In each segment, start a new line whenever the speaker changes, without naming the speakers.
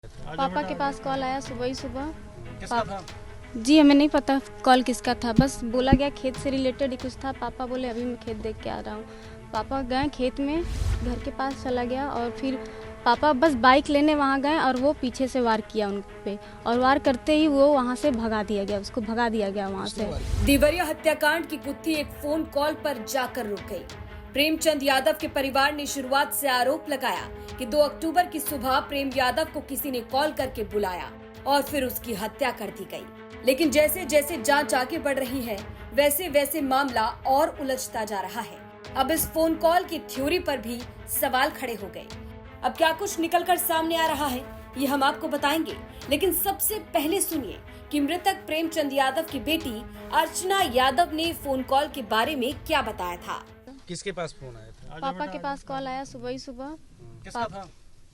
पापा के पास कॉल आया सुबह ही सुबह।
किसका था?
जी हमें नहीं पता कॉल किसका था, बस बोला गया खेत से रिलेटेड ही कुछ था। पापा बोले अभी मैं खेत देख के आ रहा हूँ। पापा गए खेत में, घर के पास चला गया और फिर पापा बस बाइक लेने वहाँ गए और वो पीछे से वार किया उन पे, और वार करते ही वो वहाँ से भगा दिया गया, उसको भगा दिया गया वहाँ से।
देवरिया हत्याकांड की गुत्थी एक फोन कॉल पर जाकर रुक गई। प्रेमचंद यादव के परिवार ने शुरुआत से आरोप लगाया कि 2 अक्टूबर की सुबह प्रेम यादव को किसी ने कॉल करके बुलाया और फिर उसकी हत्या कर दी गई। लेकिन जैसे जैसे जांच आगे बढ़ रही है, वैसे वैसे मामला और उलझता जा रहा है। अब इस फोन कॉल की थ्योरी पर भी सवाल खड़े हो गए। अब क्या कुछ निकलकर सामने आ रहा है, ये हम आपको बताएंगे। लेकिन सबसे पहले सुनिए कि मृतक प्रेमचंद यादव की बेटी अर्चना यादव ने फोन कॉल के बारे में क्या बताया था।
किसके पास फोन आया था?
पापा के पास कॉल आया सुबह ही सुबह।
किसका था?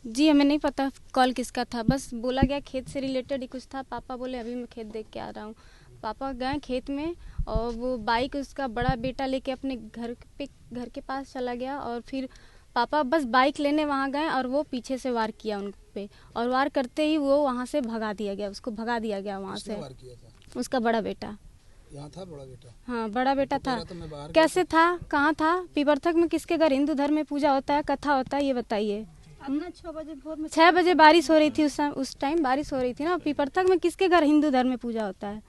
जी हमें नहीं पता कॉल किसका था, बस बोला गया खेत से रिलेटेड ही कुछ था। पापा बोले अभी मैं खेत देख के आ रहा हूँ। पापा गए खेत में और वो बाइक उसका बड़ा बेटा लेके अपने घर के पास चला गया और फिर पापा बस बाइक लेने वहाँ गए और वो पीछे से वार किया उन पे, और वार करते ही वो वहाँ से भगा दिया गया, उसको भगा दिया गया वहाँ से।
वार किया था?
उसका बड़ा बेटा
यहाँ था, बड़ा बेटा?
हाँ बड़ा बेटा था।
तो मैं बाहर
कैसे था, कहाँ था? पीपरथक में किसके घर हिंदू धर्म में पूजा होता है, कथा होता है, ये बताइए। 6 बजे बारिश हो रही थी, उस टाइम बारिश हो रही थी ना। पीपरथक में किसके घर हिंदू धर्म में पूजा होता है?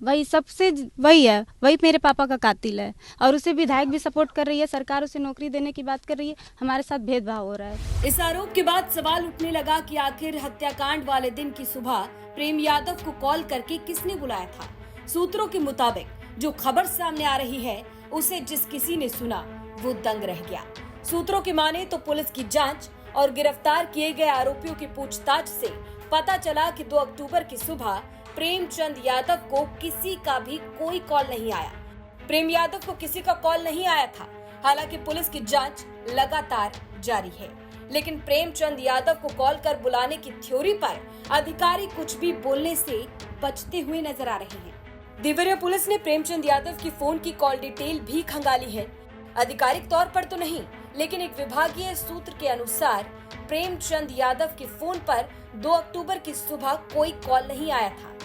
वही सबसे वही है, वही मेरे पापा का कातिल है। और उसे विधायक भी सपोर्ट कर रही है, सरकार उसे नौकरी देने की बात कर रही है, हमारे साथ भेदभाव हो रहा है।
इस आरोप के बाद सवाल उठने लगा कि आखिर हत्याकांड वाले दिन की सुबह प्रेम यादव को कॉल करके किसने बुलाया था। सूत्रों के मुताबिक जो खबर सामने आ रही है, उसे जिस किसी ने सुना वो दंग रह गया। सूत्रों की माने तो पुलिस की जांच और गिरफ्तार किए गए आरोपियों की पूछताछ से पता चला कि 2 अक्टूबर की सुबह प्रेमचंद यादव को किसी का भी कोई कॉल नहीं आया। प्रेम यादव को किसी का कॉल नहीं आया था। हालांकि पुलिस की जांच लगातार जारी है, लेकिन प्रेमचंद यादव को कॉल कर बुलाने की थ्योरी पर अधिकारी कुछ भी बोलने से बचते हुए नजर आ रहे हैं। देवरिया पुलिस ने प्रेमचंद यादव की फोन की कॉल डिटेल भी खंगाली है। आधिकारिक तौर पर तो नहीं, लेकिन एक विभागीय सूत्र के अनुसार प्रेमचंद यादव के फोन पर 2 अक्टूबर की सुबह कोई कॉल नहीं आया था।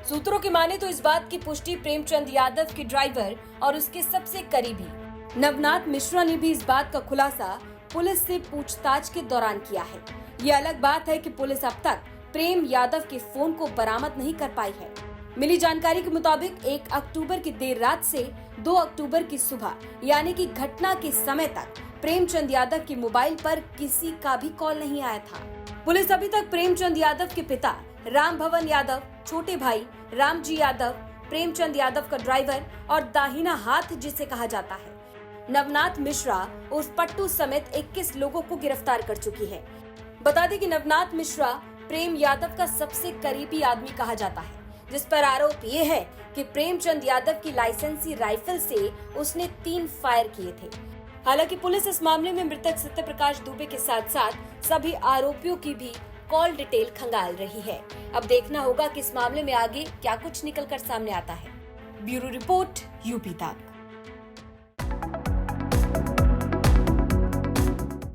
सूत्रों की माने तो इस बात की पुष्टि प्रेमचंद यादव के ड्राइवर और उसके सबसे करीबी नवनाथ मिश्रा ने भी इस बात का खुलासा पुलिस से पूछताछ के दौरान किया है। ये अलग बात है कि पुलिस अब तक प्रेम यादव के फोन को बरामद नहीं कर पाई है। मिली जानकारी के मुताबिक 1 अक्टूबर की देर रात से 2 अक्टूबर की सुबह, यानी कि घटना के समय तक प्रेमचंद यादव के मोबाइल पर किसी का भी कॉल नहीं आया था। पुलिस अभी तक प्रेमचंद यादव के पिता राम भवन यादव, छोटे भाई रामजी यादव, प्रेमचंद यादव का ड्राइवर और दाहिना हाथ जिसे कहा जाता है नवनाथ मिश्रा उस पट्टू समेत 21 लोगों को गिरफ्तार कर चुकी है। बता दें कि नवनाथ मिश्रा प्रेम यादव का सबसे करीबी आदमी कहा जाता है, जिस पर आरोप ये है कि प्रेमचंद यादव की लाइसेंसी राइफल से उसने 3 फायर किए थे। हालांकि पुलिस इस मामले में मृतक सत्य प्रकाश दुबे के साथ साथ सभी आरोपियों की भी कॉल डिटेल खंगाल रही है। अब देखना होगा कि इस मामले में आगे क्या कुछ निकलकर सामने आता है। ब्यूरो रिपोर्ट यूपी तक।